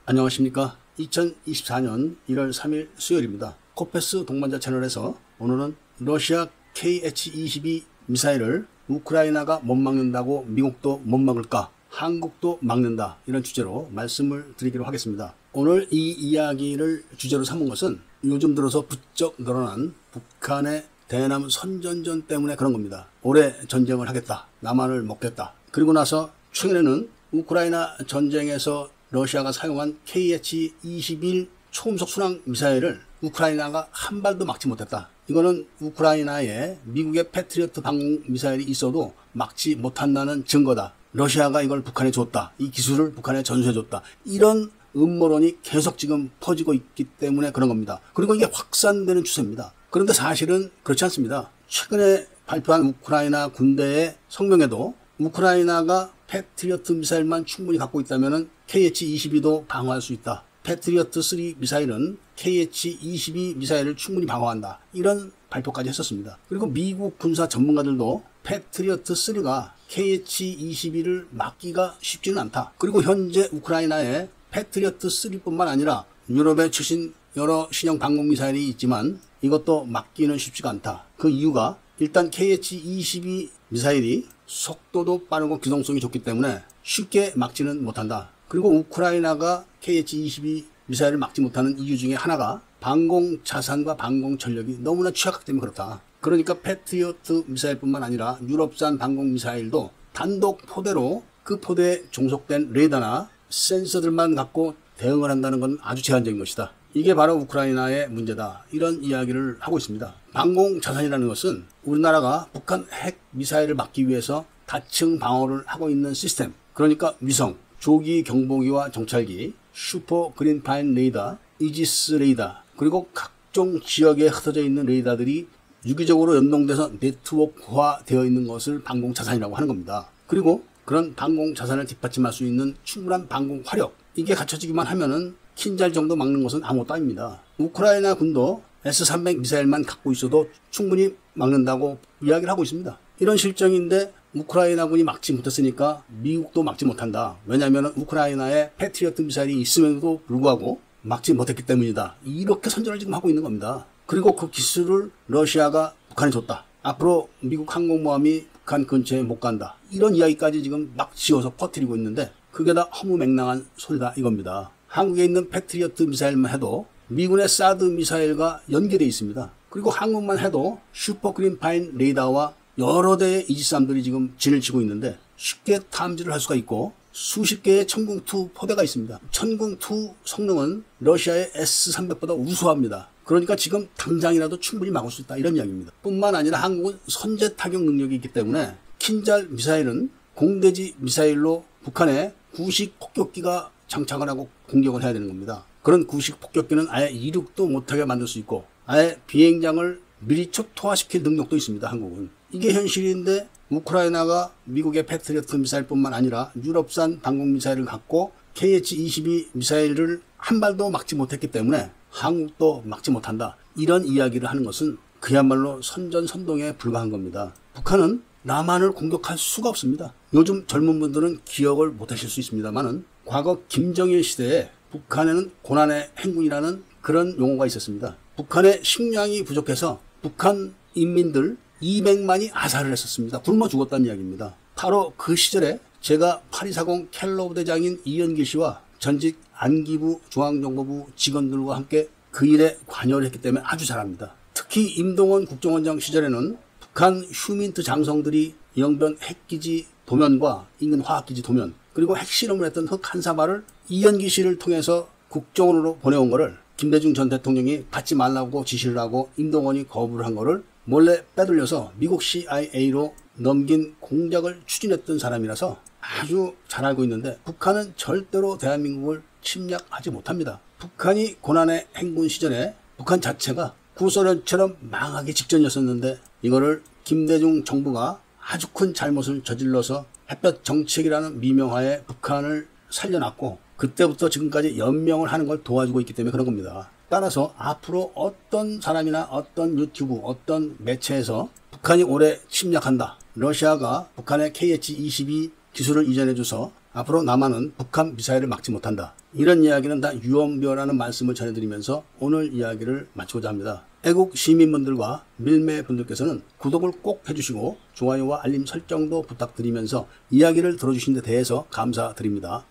안녕하십니까. 2024년 1월 3일 수요일입니다. 코페스 동반자 채널에서 오늘은 러시아 KH-22 미사일을 우크라이나가 못 막는다고 미국도 못 막을까? 한국도 막는다. 이런 주제로 말씀을 드리기로 하겠습니다. 오늘 이 이야기를 주제로 삼은 것은 요즘 들어서 부쩍 늘어난 북한의 대남 선전전 때문에 그런 겁니다. 올해 전쟁을 하겠다. 남한을 먹겠다. 그리고 나서 최근에는 우크라이나 전쟁에서 러시아가 사용한 KH-21 초음속 순항 미사일을 우크라이나가 한 발도 막지 못했다. 이거는 우크라이나에 미국의 패트리어트 방공 미사일이 있어도 막지 못한다는 증거다. 러시아가 이걸 북한에 줬다. 이 기술을 북한에 전수해줬다. 이런 음모론이 계속 지금 퍼지고 있기 때문에 그런 겁니다. 그리고 이게 확산되는 추세입니다. 그런데 사실은 그렇지 않습니다. 최근에 발표한 우크라이나 군대의 성명에도 우크라이나가 패트리어트 미사일만 충분히 갖고 있다면 KH-22도 방어할 수 있다. 패트리어트 3 미사일은 KH-22 미사일을 충분히 방어한다. 이런 발표까지 했었습니다. 그리고 미국 군사 전문가들도 패트리어트 3가 KH-22를 막기가 쉽지는 않다. 그리고 현재 우크라이나에 패트리어트 3뿐만 아니라 유럽에 최신 여러 신형 방공 미사일이 있지만 이것도 막기는 쉽지가 않다. 그 이유가 일단 KH-22 미사일이 속도도 빠르고 기동성이 좋기 때문에 쉽게 막지는 못한다. 그리고 우크라이나가 KH-22 미사일을 막지 못하는 이유 중에 하나가 방공 자산과 방공 전력이 너무나 취약하기 때문에 그렇다. 그러니까 패트리어트 미사일뿐만 아니라 유럽산 방공 미사일도 단독 포대로 그 포대에 종속된 레이더나 센서들만 갖고 대응을 한다는 건 아주 제한적인 것이다. 이게 바로 우크라이나의 문제다. 이런 이야기를 하고 있습니다. 방공 자산이라는 것은 우리나라가 북한 핵 미사일을 막기 위해서 다층 방어를 하고 있는 시스템, 그러니까 위성, 조기 경보기와 정찰기, 슈퍼 그린파인 레이더, 이지스 레이더, 그리고 각종 지역에 흩어져 있는 레이더들이 유기적으로 연동돼서 네트워크화되어 있는 것을 방공 자산이라고 하는 겁니다. 그리고 그런 방공 자산을 뒷받침할 수 있는 충분한 방공 화력, 이게 갖춰지기만 하면은 킨잘 정도 막는 것은 아무것도 아닙니다. 우크라이나 군도 S-300 미사일만 갖고 있어도 충분히 막는다고 이야기를 하고 있습니다. 이런 실정인데 우크라이나군이 막지 못했으니까 미국도 막지 못한다. 왜냐하면 우크라이나에 패트리어트 미사일이 있음에도 불구하고 막지 못했기 때문이다. 이렇게 선전을 지금 하고 있는 겁니다. 그리고 그 기술을 러시아가 북한에 줬다. 앞으로 미국 항공모함이 북한 근처에 못 간다. 이런 이야기까지 지금 막 지어서 퍼뜨리고 있는데 그게 다 허무맹랑한 소리다 이겁니다. 한국에 있는 패트리어트 미사일만 해도 미군의 사드 미사일과 연계되어 있습니다. 그리고 한국만 해도 슈퍼그린파인 레이더와 여러 대의 이지스함들이 지금 진을 치고 있는데 쉽게 탐지를 할 수가 있고 수십 개의 천궁2 포대가 있습니다. 천궁2 성능은 러시아의 S-300보다 우수합니다. 그러니까 지금 당장이라도 충분히 막을 수 있다 이런 이야기입니다. 뿐만 아니라 한국은 선제 타격 능력이 있기 때문에 킨잘 미사일은 공대지 미사일로 북한의 구식 폭격기가 장착을 하고 공격을 해야 되는 겁니다. 그런 구식 폭격기는 아예 이륙도 못하게 만들 수 있고 아예 비행장을 미리 초토화시킬 능력도 있습니다. 한국은. 이게 현실인데 우크라이나가 미국의 패트리어트 미사일뿐만 아니라 유럽산 방공 미사일을 갖고 KH-22 미사일을 한 발도 막지 못했기 때문에 한국도 막지 못한다. 이런 이야기를 하는 것은 그야말로 선전선동에 불과한 겁니다. 북한은 남한을 공격할 수가 없습니다. 요즘 젊은 분들은 기억을 못하실 수 있습니다만은 과거 김정일 시대에 북한에는 고난의 행군이라는 그런 용어가 있었습니다. 북한의 식량이 부족해서 북한 인민들 200만이 아사를 했었습니다. 굶어 죽었다는 이야기입니다. 바로 그 시절에 제가 8240 켈러 부대장인 이연길 씨와 전직 안기부 중앙정보부 직원들과 함께 그 일에 관여를 했기 때문에 아주 잘합니다. 특히 임동원 국정원장 시절에는 북한 휴민트 장성들이 영변 핵기지 도면과 인근 화학기지 도면 그리고 핵실험을 했던 흑 한 사발을 이연기 씨를 통해서 국정원으로 보내온 거를 김대중 전 대통령이 받지 말라고 지시를 하고 임동원이 거부를 한 거를 몰래 빼돌려서 미국 CIA로 넘긴 공작을 추진했던 사람이라서 아주 잘 알고 있는데 북한은 절대로 대한민국을 침략하지 못합니다. 북한이 고난의 행군 시절에 북한 자체가 구소련처럼 망하기 직전이었었는데 이거를 김대중 정부가 아주 큰 잘못을 저질러서 햇볕 정책이라는 미명하에 북한을 살려놨고 그때부터 지금까지 연명을 하는 걸 도와주고 있기 때문에 그런 겁니다. 따라서 앞으로 어떤 사람이나 어떤 유튜브, 어떤 매체에서 북한이 올해 침략한다, 러시아가 북한의 KH-22 기술을 이전해줘서 앞으로 남한은 북한 미사일을 막지 못한다, 이런 이야기는 다 유언비어라는 말씀을 전해드리면서 오늘 이야기를 마치고자 합니다. 애국 시민분들과 밀매분들께서는 구독을 꼭 해주시고 좋아요와 알림 설정도 부탁드리면서 이야기를 들어주신 데 대해서 감사드립니다.